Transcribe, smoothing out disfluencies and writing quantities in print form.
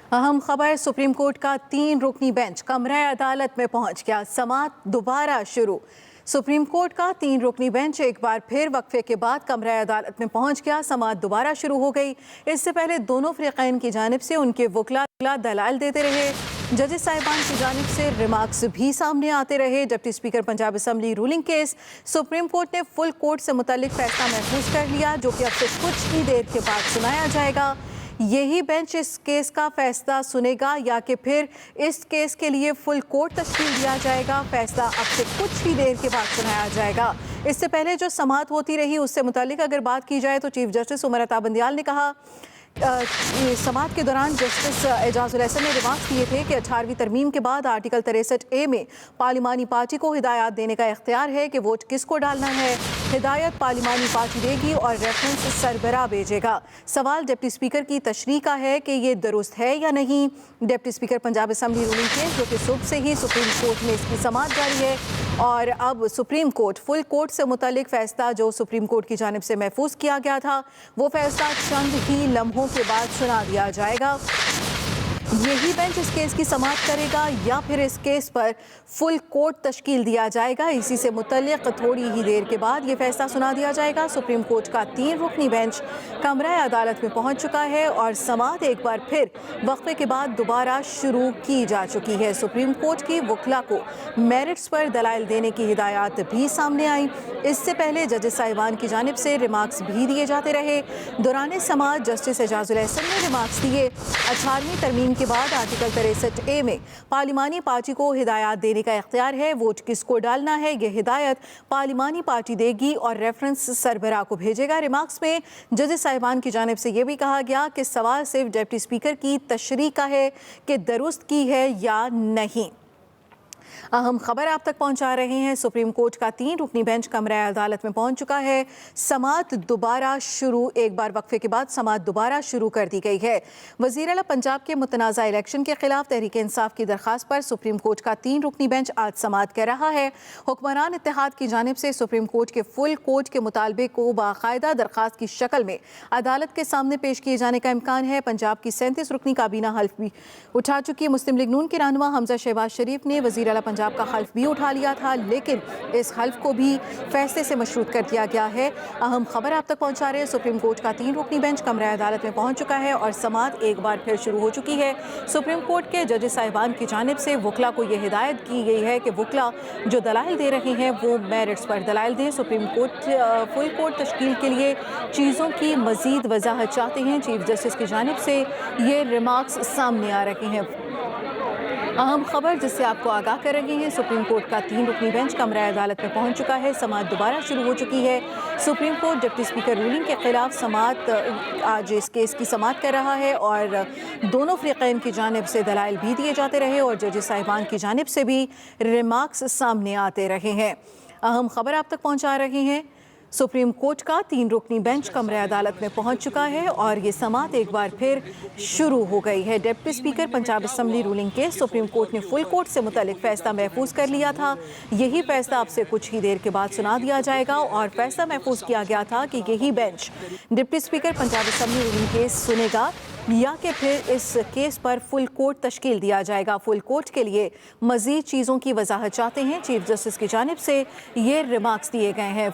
अहम खबर, supreme court का 3 रुकनी बेंच कमरा अदालत में पहुंच गया। समाअत दोबारा शुरू। सुप्रीम कोर्ट का 3 रुकनी बेंच एक बार फिर वक्फे के बाद कमरा अदालत में पहुंच गया। समाअत दोबारा शुरू हो गई। इससे पहले दोनों फरीकैन की जानिब से उनके वकला दलाइल देते रहे। जजेस साहिबान की जानिब से रिमार्क्स भी सामने आते रहे। Deputy speaker Punjab assembly ruling case supreme court ने फुल कोर्ट से मुतालिक फैसला महफूज कर लिया, जो कि अब से कुछ ही देर के बाद सुनाया जाएगा। यही बेंच इस केस का फैसला सुनेगा या कि फिर इस केस के लिए फुल कोर्ट तश्कील दिया जाएगा। फैसला अब से कुछ ही देर के बाद सुनाया जाएगा। इससे पहले जो समाअत होती रही उससे मुतालिक अगर बात की जाए तो चीफ जस्टिस उमर अता बंदियाल ने कहा समाअत के दौरान जस्टिस एजाजुल एहसन ने रिमार्क्स किए थे कि 18वीं तरमीम के बाद आर्टिकल 63A में पार्लिमानी पार्टी को हिदायत देने का इख्तियार है कि वोट किसको डालना है। हिदायत पार्लिमानी पार्टी देगी और रेफरेंस सरबराह भेजेगा। सवाल डिप्टी स्पीकर की तशरीह का है कि ये दुरुस्त है या नहीं। Deputy speaker Punjab assembly ruling case, जो कि सुबह से ही सुप्रीम कोर्ट में इसकी समाअत जारी है और अब सुप्रीम कोर्ट फुल कोर्ट से मुतालिक फैसला जो सुप्रीम कोर्ट की जानिब से महफूज किया गया था वो फैसला चंद ही लम्हों के बाद सुना दिया जाएगा। यही बेंच इस केस की समाअत करेगा या फिर इस केस पर फुल कोर्ट तश्कील दिया जाएगा। इसी से मुतल्लिक थोड़ी ही देर के बाद ये फैसला सुना दिया जाएगा। सुप्रीम कोर्ट का 3 रुकनी बेंच कमरा अदालत में पहुंच चुका है और समाअत एक बार फिर वक्फे के बाद दोबारा शुरू की जा चुकी है। सुप्रीम कोर्ट की वकला को मेरिट्स पर दलाइल देने की हिदायत भी सामने आई। इससे पहले जजेस साहिबान की जानिब से रिमार्क्स भी दिए जाते रहे। दौरान समाअत जस्टिस एजाजुल एहसन ने रिमार्क्स दिए। 18वीं तरमीम के बाद आर्टिकल 63A में पार्लिमानी पार्टी को हिदायत देने का इख्तियार है। वोट किसको डालना है ये हिदायत पार्लिमानी पार्टी देगी और रेफरेंस सरबराह को भेजेगा। रिमार्क्स में जजेस साहिबान की जानिब से ये भी कहा गया कि सवाल सिर्फ डिप्टी स्पीकर की तशरीह का है कि दुरुस्त की है या नहीं। अहम खबर आप तक पहुंचा रहे हैं। सुप्रीम कोर्ट का 3 रुकनी बेंच कमरा अदालत में पहुंच चुका है। समाअत दोबारा शुरू। एक बार वक्फे के बाद समाअत दोबारा शुरू कर दी गई है। वज़ीर आला पंजाब के मुतनाज़ा इलेक्शन के खिलाफ तहरीक इंसाफ की दरख्वास्त पर सुप्रीम कोर्ट का 3 रुकनी बेंच आज समाअत कर रहा है। हुक्मरान इत्तेहाद की जानिब से सुप्रीम कोर्ट के फुल कोर्ट के मुतालबे को बाकायदा दरख्वास्त की शक्ल में अदालत के सामने पेश किए जाने का इम्कान है। पंजाब की 37 रुकनी काबीना हल्फ भी उठा चुकी है। मुस्लिम लीग नून के रहनुमा हमजा शहबाज शरीफ ने वज़ीर आला पंजाब का हल्फ भी उठा लिया था, लेकिन इस हल्फ को भी फैसले से मशरूत कर दिया गया है। अहम खबर आप तक पहुंचा रहे हैं। सुप्रीम कोर्ट का 3 रुकनी बेंच कमरा अदालत में पहुंच चुका है और समाअत एक बार फिर शुरू हो चुकी है। सुप्रीम कोर्ट के जजेस साहिबान की जानिब से वकला को यह हिदायत की गई है कि वकला जो दलाइल दे रहे हैं वो मेरिट्स पर दलाइल दें। सुप्रीम कोर्ट फुल कोर्ट तश्कील के लिए चीज़ों की मज़ीद वजाहत चाहते हैं। चीफ जस्टिस की जानिब से ये रिमार्क्स सामने आ रहे हैं। अहम खबर जिससे आपको आगाह कर रहे हैं, सुप्रीम कोर्ट का 3 रुकनी बेंच कमरा अदालत में पहुंच चुका है। समाअत दोबारा शुरू हो चुकी है। Supreme court deputy speaker ruling के खिलाफ समाअत आज इस केस की समाअत कर रहा है और दोनों फरीकैन की जानिब से दलाइल भी दिए जाते रहे और जजेस साहिबान की जानिब से भी रिमार्क्स सामने आते रहे हैं। अहम खबर आप तक पहुंचा रहे हैं। सुप्रीम कोर्ट का 3 रुकनी बेंच कमरा अदालत में पहुंच चुका है और ये समाअत एक बार फिर शुरू हो गई है। Deputy speaker Punjab assembly ruling case supreme court ने फुल कोर्ट से मुतालिक फैसला महफूज कर लिया था। यही फैसला अब से कुछ ही देर के बाद सुना दिया जाएगा और फैसला महफूज किया गया था कि यही bench deputy speaker Punjab assembly ruling case सुनेगा या कि फिर इस केस पर फुल कोर्ट तश्कील दिया जाएगा। फुल कोर्ट के लिए मज़ीद चीज़ों की वजाहत चाहते हैं। चीफ जस्टिस की जानिब से ये रिमार्क्स दिए गए हैं।